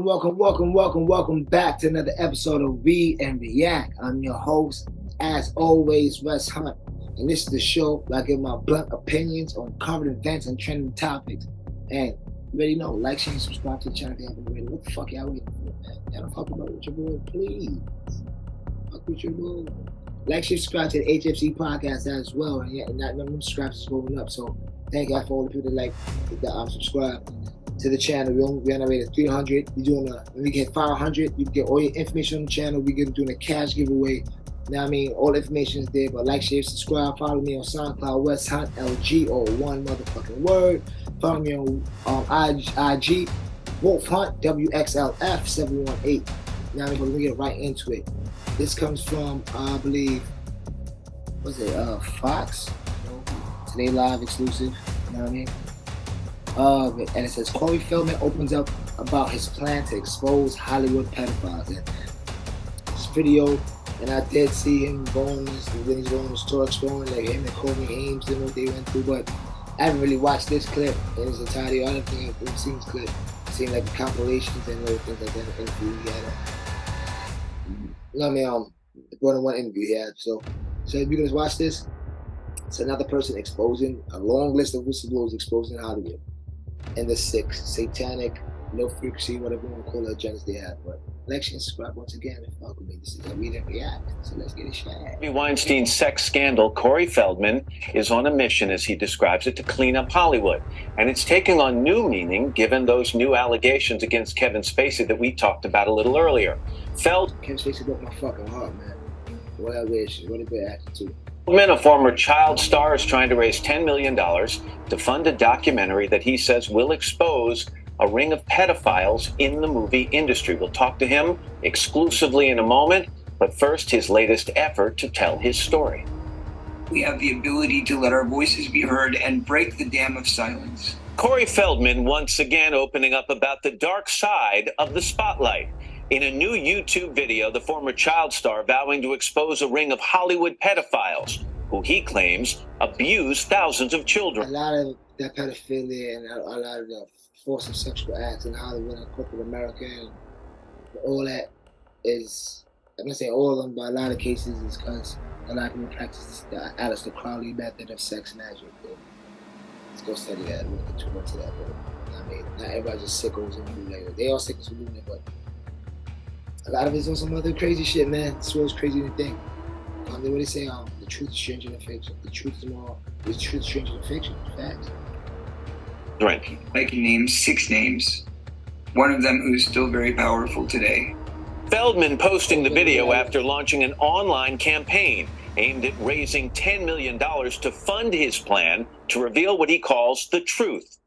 Welcome back to another episode of Read and React. I'm your host, as always, Wes Hunt, and this is the show where I give my blunt opinions on current events and trending topics. And you already know, like, share, and subscribe to the channel if you haven't already. What the fuck y'all waiting for, man? Y'all don't fuck about with your boy, please. Fuck with your boy. Like, share, subscribe to the HFC podcast as well, and yeah, that number of subscribers is going up. So thank you for all the people that subscribe to the channel. We're on our way to 300. When we get 500, you get all your information on the channel. We're doing a cash giveaway. Now, I mean, all the information is there, but like, share, subscribe. Follow me on SoundCloud, West Hunt LG, or one motherfucking word. Follow me on IG, Wolf Hunt WXLF 718. Now, we're gonna get right into it. This comes from, I believe, Fox? Today Live exclusive. You know what I mean? And it says Corey Feldman opens up about his plan to expose Hollywood pedophiles. And this video, and I did see him when he's going on the store exploring, like him and Kobe Ames, you know what they went through, but I haven't really watched this clip in its entirety. I don't think I've seen this clip. I've seen like the compilations and little things like that in the interview he had. One interview he had. So if you guys watch this, it's another person exposing a long list of whistleblowers exposing Hollywood and the sick, satanic, low frequency, whatever you want to call the agendas they have. But like, share, subscribe once again and fuck with me. This is a Read and React. So let's get it shot. Weinstein's sex scandal, Corey Feldman is on a mission, as he describes it, to clean up Hollywood. And it's taking on new meaning given those new allegations against Kevin Spacey that we talked about a little earlier. Kevin Spacey broke my fucking heart, man. What I wish. What a good actor, too. Feldman, a former child star, is trying to raise $10 million to fund a documentary that he says will expose a ring of pedophiles in the movie industry. We'll talk to him exclusively in a moment, but first, his latest effort to tell his story. We have the ability to let our voices be heard and break the dam of silence. Corey Feldman once again opening up about the dark side of the spotlight. In a new YouTube video, the former child star vowing to expose a ring of Hollywood pedophiles who he claims abuse thousands of children. A lot of that pedophilia and a lot of the forced sexual acts in Hollywood and corporate America and all that is, I'm not saying all of them, but a lot of cases is because a lot of people practice the Aleister Crowley method of sex magic. Let's go study that. We'll get too much of that, but I mean, not everybody's just sickos and do like they all sickos for doing it, but a lot of it's on some other crazy shit, man. This world's crazy than you think. What they say, the truth is stranger than fiction. The truth is stranger than fiction. Facts. Right. I can name 6 names. One of them who's still very powerful today. Feldman posting the video after launching an online campaign aimed at raising $10 million to fund his plan to reveal what he calls the truth.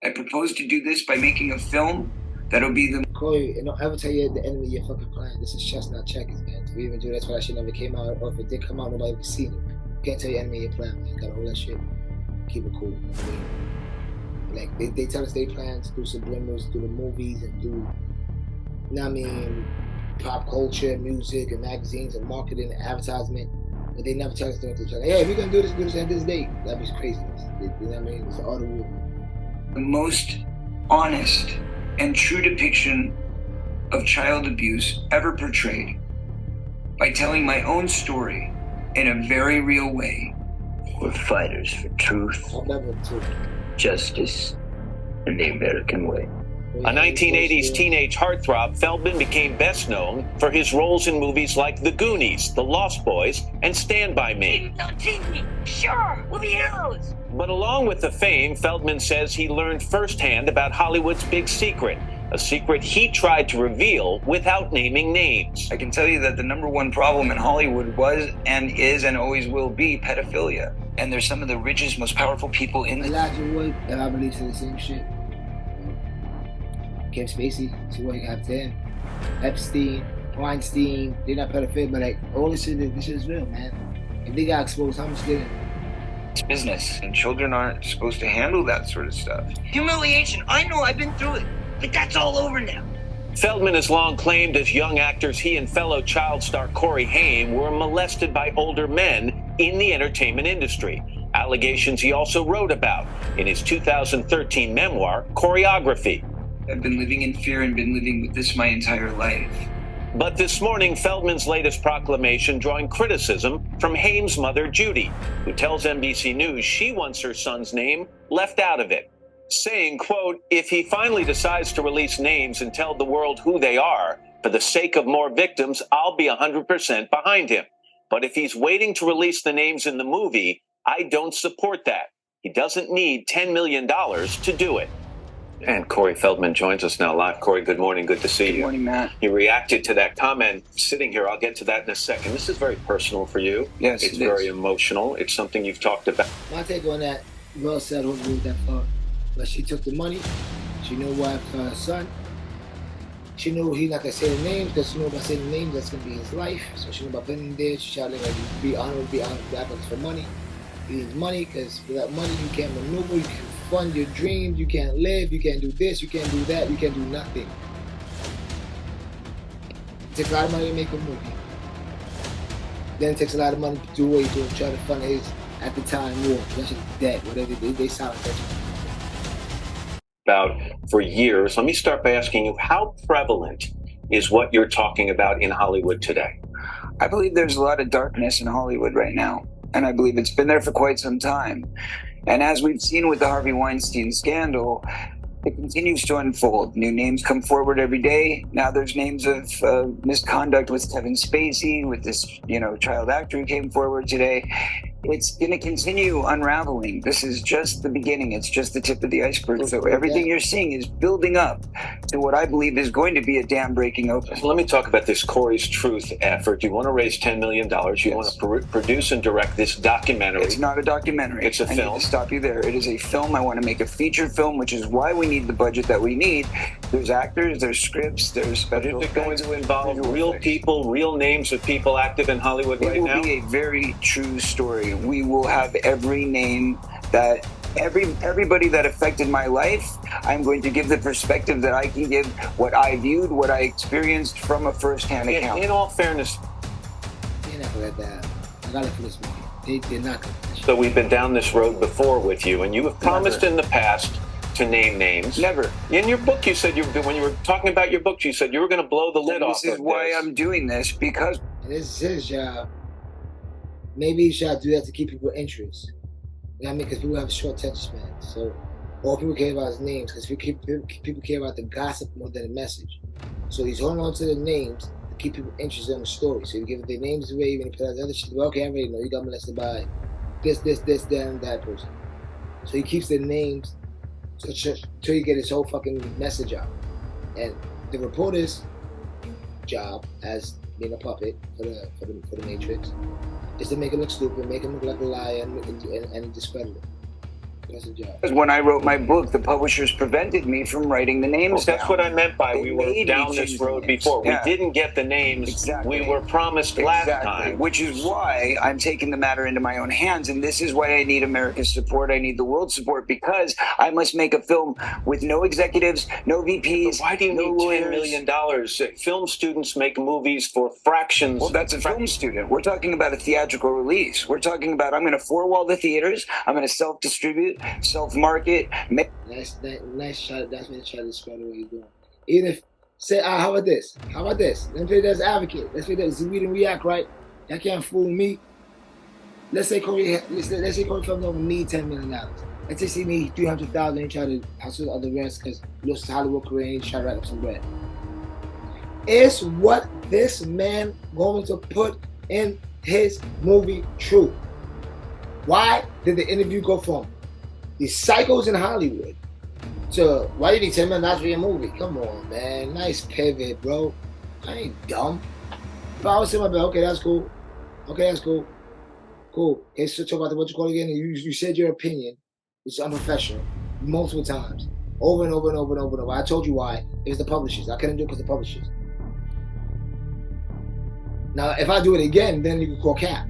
I propose to do this by making a film that'll be the... Corey, don't ever tell you the enemy of your fucking plan. This is chestnut checkers, man. If we even do that's why that shit never came out, or if it did come out, nobody ever seen it. You can't tell your enemy your plan, man. Gotta hold that shit. Keep it cool. I mean, like, they tell us they plans through subliminals, through the movies, and through, you know what I mean, pop culture, music, and magazines, and marketing, and advertisement. But they never tell us to each other, hey, we're gonna do this at this date. That'd be craziness. You know what I mean? It's the art of war. The most honest and true depiction of child abuse ever portrayed by telling my own story in a very real way. We're fighters for truth, justice, and the American way. A 1980s teenage heartthrob, Feldman became best known for his roles in movies like The Goonies, The Lost Boys, and Stand By Me. On TV, sure, we'll be heroes. But along with the fame, Feldman says he learned firsthand about Hollywood's big secret, a secret he tried to reveal without naming names. I can tell you that the number one problem in Hollywood was and is and always will be pedophilia. And there's some of the richest, most powerful people in the... Elijah Wood, and I believe in the same shit. Kevin Spacey, see what you have to him. Epstein, Weinstein, they're not pedophiles, but like, all this shit is real, man. If they got exposed, how much did it? It's business, and children aren't supposed to handle that sort of stuff. Humiliation, I know, I've been through it, but that's all over now. Feldman has long claimed as young actors he and fellow child star Corey Haim were molested by older men in the entertainment industry. Allegations he also wrote about in his 2013 memoir, Choreography. I've been living in fear and been living with this my entire life. But this morning, Feldman's latest proclamation drawing criticism from Haim's mother, Judy, who tells NBC News she wants her son's name left out of it, saying, quote, if he finally decides to release names and tell the world who they are, for the sake of more victims, I'll be 100% behind him. But if he's waiting to release the names in the movie, I don't support that. He doesn't need $10 million to do it. And Corey Feldman joins us now live. Corey, good morning. Good to see you. Good morning, Matt. You reacted to that comment sitting here. I'll get to that in a second. This is very personal for you. Yes, it's very emotional. It's something you've talked about. My take on that, well said, who moved that far. But she took the money. She knew why for her son. She knew he's not going to say the names because she knew about saying the names, that's going to be his life. So she knew about putting him there. She shouted, like, be honored, black for money. He needs money because without money, you can't maneuver, you can't fund your dreams, you can't live, you can't do this, you can't do that, you can't do nothing. It takes a lot of money to make a movie. Then it takes a lot of money to do what he's doing, try to fund his, at the time, war, especially debt, whatever they sound like that. About for years. Let me start by asking you, how prevalent is what you're talking about in Hollywood today? I believe there's a lot of darkness in Hollywood right now, and I believe it's been there for quite some time. And as we've seen with the Harvey Weinstein scandal, it continues to unfold. New names come forward every day. Now there's names of misconduct with Kevin Spacey, with this, child actor who came forward today. It's going to continue unraveling. This is just the beginning. It's just the tip of the iceberg. So everything you're seeing is building up to what I believe is going to be a dam breaking open. So let me talk about this Corey's Truth effort. You want to raise $10 million. You want to produce and direct this documentary. It's not a documentary. It's a film. I need to stop you there. It is a film. I want to make a feature film, which is why we need the budget that we need. There's actors, there's scripts, there's special effects. Is it going to involve real effects. People, real names of people active in Hollywood right now? It will be a very true story. We will have every name that everybody that affected my life. I'm going to give the perspective that I can give, what I viewed, what I experienced from a first-hand account. In all fairness, they're not gonna let that happen. I got it for this movie. They're not gonna. So we've been down this road before with you, and you have promised in the past to name names. Never. In your book, you said when you were talking about your book, you said you were going to blow the lid off. This is why I'm doing this, because this is his job. Maybe he should do that to keep people interest. You know what I mean? Because people have a short attention span. So, all people care about is names. Because people care about the gossip more than the message. So he's holding on to the names to keep people interested in the story. So you give their names away, even if you put out the other shit. Well, okay, I already know you got molested by this, that, and that person. So he keeps the names till you get his whole fucking message out. And the reporter's job as being a puppet for the Matrix is to make him look stupid, make him look like a liar, and discredit him. That's the job. When I wrote my book, the publishers prevented me from writing the names down. That's what I meant by They we were made down me this change road the names. before. Yeah. We didn't get the names Exactly. we were promised last time. Which is why I'm taking the matter into my own hands, and this is why I need America's support. I need the world's support, because I must make a film with no executives, no VPs. But why do you no need lawyers. $10 million? Film students make movies for fractions. Well, that's a film student. We're talking about a theatrical release. We're talking about I'm going to four-wall the theaters. I'm going to self-distribute, self-market. Nice shot. That's when you try to describe what you're doing. Even if, say, how about this? How about this? Let's play that as advocate. Let's play that as read and react, right? Y'all can't fool me. Let's say Corey Feldman don't need $10 million. Let's say he needs $300,000 and try to hustle the other rest because he lost his Hollywood career and he try to rack up some bread. Is what this man going to put in his movie true? Why did the interview go from these psychos in Hollywood to why do you need $10 million for your movie? Come on, man. Nice pivot, bro. I ain't dumb. If I was in my bed, okay, that's cool. Okay, that's cool. Cool. Okay, so talk about what you call again. You said your opinion, which is unprofessional, multiple times. Over and over and over and over and over. I told you why. It was the publishers. I couldn't do it because of the publishers. Now, if I do it again, then you can call cap.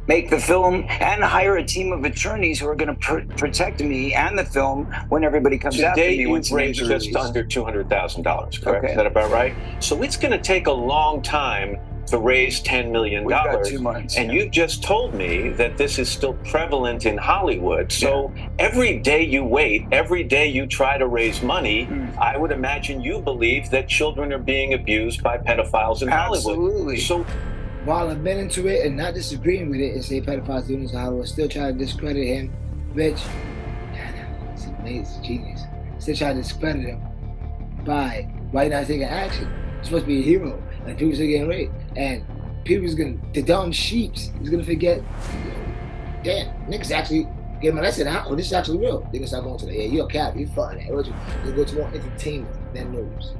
Make the film and hire a team of attorneys who are going to protect me and the film when everybody comes after me. You've raised just under $200,000, correct? Okay. Is that about right? So it's going to take a long time to raise $10 million. We've got 2 months. And you've just told me that this is still prevalent in Hollywood. So every day you wait, every day you try to raise money, I would imagine you believe that children are being abused by pedophiles in Hollywood. Absolutely. So while I've been into it and not disagreeing with it and say pedophiles doing this in Hollywood, still trying to discredit him, which, it's amazing, genius. Still trying to discredit him by why not taking action. He's supposed to be a hero, and people still getting raped. And people's the dumb sheeps is gonna forget, damn, niggas actually get molested. Oh, this is actually real. They're gonna start going to you're a cat, you're fun. They go to more entertainment than news.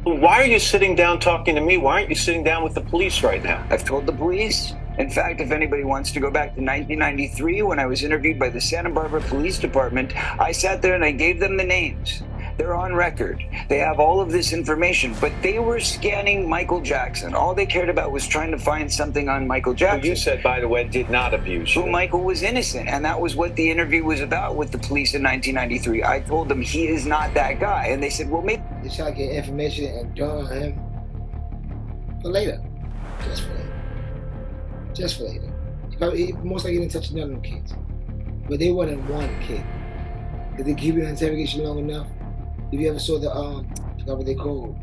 Why are you sitting down talking to me? Why aren't you sitting down with the police right now? I've told the police. In fact, if anybody wants to go back to 1993 when I was interviewed by the Santa Barbara Police Department, I sat there and I gave them the names. They're on record. They have all of this information, but they were scanning Michael Jackson. All they cared about was trying to find something on Michael Jackson. Who you said, by the way, did not abuse you. Who Michael was innocent, and that was what the interview was about with the police in 1993. I told them he is not that guy, and they said, well, maybe... They try to get information and dump on him for later. Just for later. Just for later. He most likely didn't touch none of them kids. But they wasn't one kid. Did they keep it in interrogation long enough? If you ever saw the, I forgot what they called.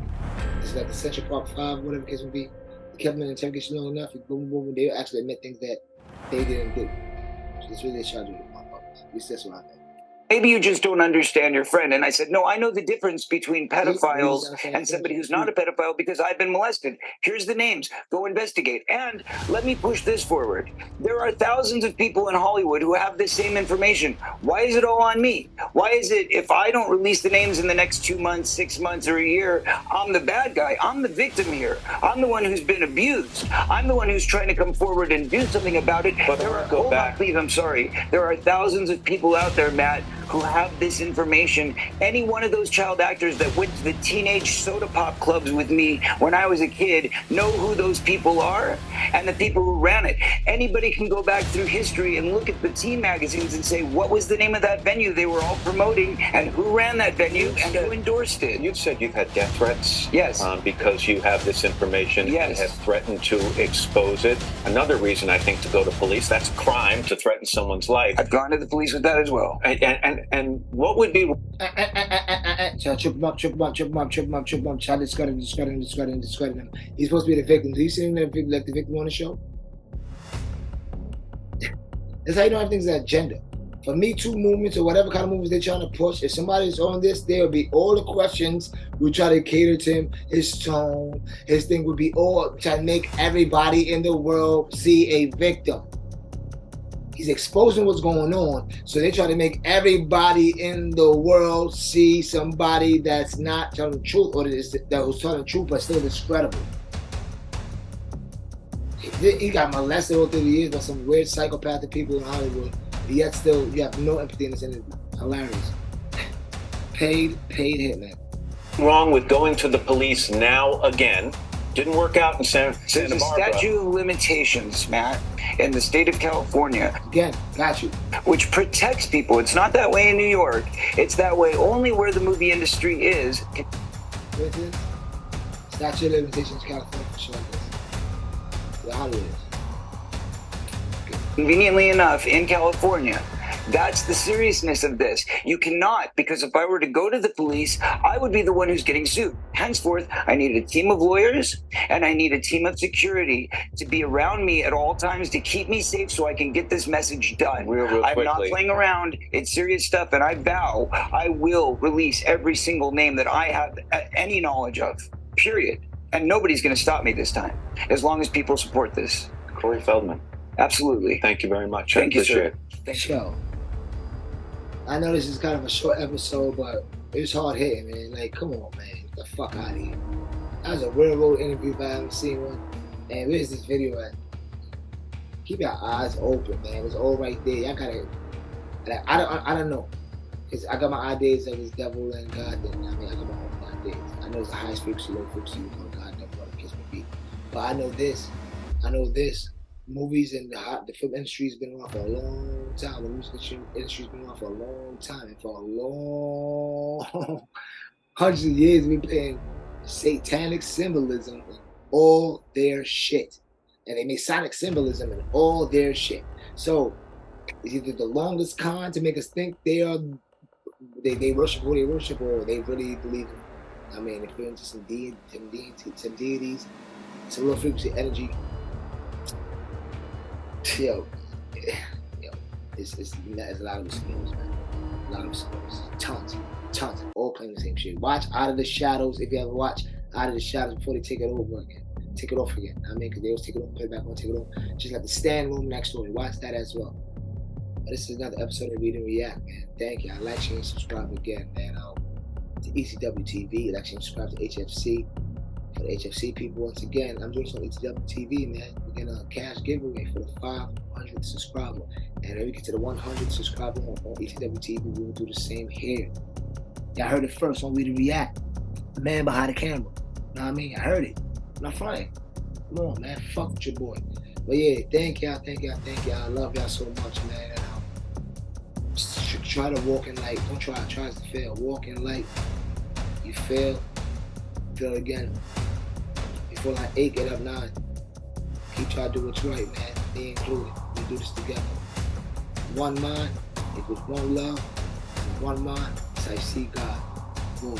It's like the Central Park 5, whatever the case would be. They kept them in interrogation long enough, boom, boom, boom, they actually admit things that they didn't do. So that's what they tried to do, motherfuckers. At least that's what I think. Maybe you just don't understand your friend. And I said, no, I know the difference between pedophiles and somebody who's not a pedophile because I've been molested. Here's the names. Go investigate. And let me push this forward. There are thousands of people in Hollywood who have this same information. Why is it all on me? Why is it if I don't release the names in the next 2 months, 6 months, or a year, I'm the bad guy. I'm the victim here. I'm the one who's been abused. I'm the one who's trying to come forward and do something about it. But Hold on, please, I'm sorry. There are thousands of people out there, Matt, who have this information. Any one of those child actors that went to the teenage soda pop clubs with me when I was a kid know who those people are and the people who ran it. Anybody can go back through history and look at the teen magazines and say, what was the name of that venue they were all promoting and who ran that venue and who endorsed it? You've said you've had death threats. Yes. Because you have this information and have threatened to expose it. Another reason I think to go to police, that's a crime to threaten someone's life. I've gone to the police with that as well. And what would be... Try to trip him up, try to discredit him. He's supposed to be the victim. Do you see him like the victim on the show? That's how you know everything's an agenda. For Me Too movements or whatever kind of movements they're trying to push, if somebody's on this, there'll be all the questions will try to cater to him, his tone, his thing would be all trying to make everybody in the world see a victim. He's exposing what's going on, so they try to make everybody in the world see somebody that's not telling the truth, or that was telling the truth but still discredible. He got molested all through the years by some weird psychopathic people in Hollywood, yet still you have no empathy in this interview. Hilarious. Paid hitman. Wrong with going to the police now again. Didn't work out in Santa Barbara. There's a statute of limitations, Matt, in the state of California. Again, got you. Which protects people. It's not that way in New York. It's that way only where the movie industry is. What is it? Statute of limitations, California, for sure. Yeah, Hollywood is. Conveniently enough, in California, that's the seriousness of this. You cannot, because if I were to go to the police, I would be the one who's getting sued. Henceforth, I need a team of lawyers and I need a team of security to be around me at all times to keep me safe so I can get this message done. Real I'm quickly. not playing around. It's serious stuff, and I vow I will release every single name that I have any knowledge of, period. And nobody's going to stop me this time, as long as people support this. Corey Feldman. Absolutely. Thank you very much. Thank you, sir. Thank you. I know this is kind of a short episode, but it was hard hitting, man. Like, come on, man. Get the fuck out of here. That was a railroad interview if I haven't seen one. And where's this video at? Keep your eyes open, man. It's all right there. Y'all gotta, like, I don't know. Cause I got my ideas of this devil and God. And I mean, I got my own ideas. I know it's a high frequency, low frequency, God, devil, whatever the case may be. But I know this. Movies and the film industry's been around for a long time. The music industry's been around for a long time. And for a long hundreds of years, we've been playing satanic symbolism all their shit. And they make sonic symbolism in all their shit. So it's either the longest con to make us think they worship who they worship, or they really believe in, I mean, if you're into some deities, some low frequency energy, yo, it's a lot of exposed, man. A lot of exposed. Tons, all playing the same shit. Watch Out of the Shadows if you ever watch Out of the Shadows before they take it over again. Take it off again. I mean, because they always take it off, play it back on, take it off. Just like the Stand Room Next Story. Watch that as well. But this is another episode of Read and React, man. Thank you. I like, share, and subscribe again, man. To ETW TV, like, share, and subscribe to HFC. For the HFC people, once again, I'm doing this on ETW TV, man. We're getting a cash giveaway for the 500th subscriber. And when we get to the 100th subscriber on ETW TV, we will do the same here. Y'all heard it first on Read and React. The man behind the camera. You know what I mean? I heard it. I'm not fronting. Come on, man. Fuck with your boy. But yeah, thank y'all. I love y'all so much, man. Try to walk in light. Don't try to fail. Walk in light. You fail again. You feel like 8, get up 9. Keep trying to do what's right, man. Be included. We do this together. One mind equals one love. One mind, it's I see God. Boom.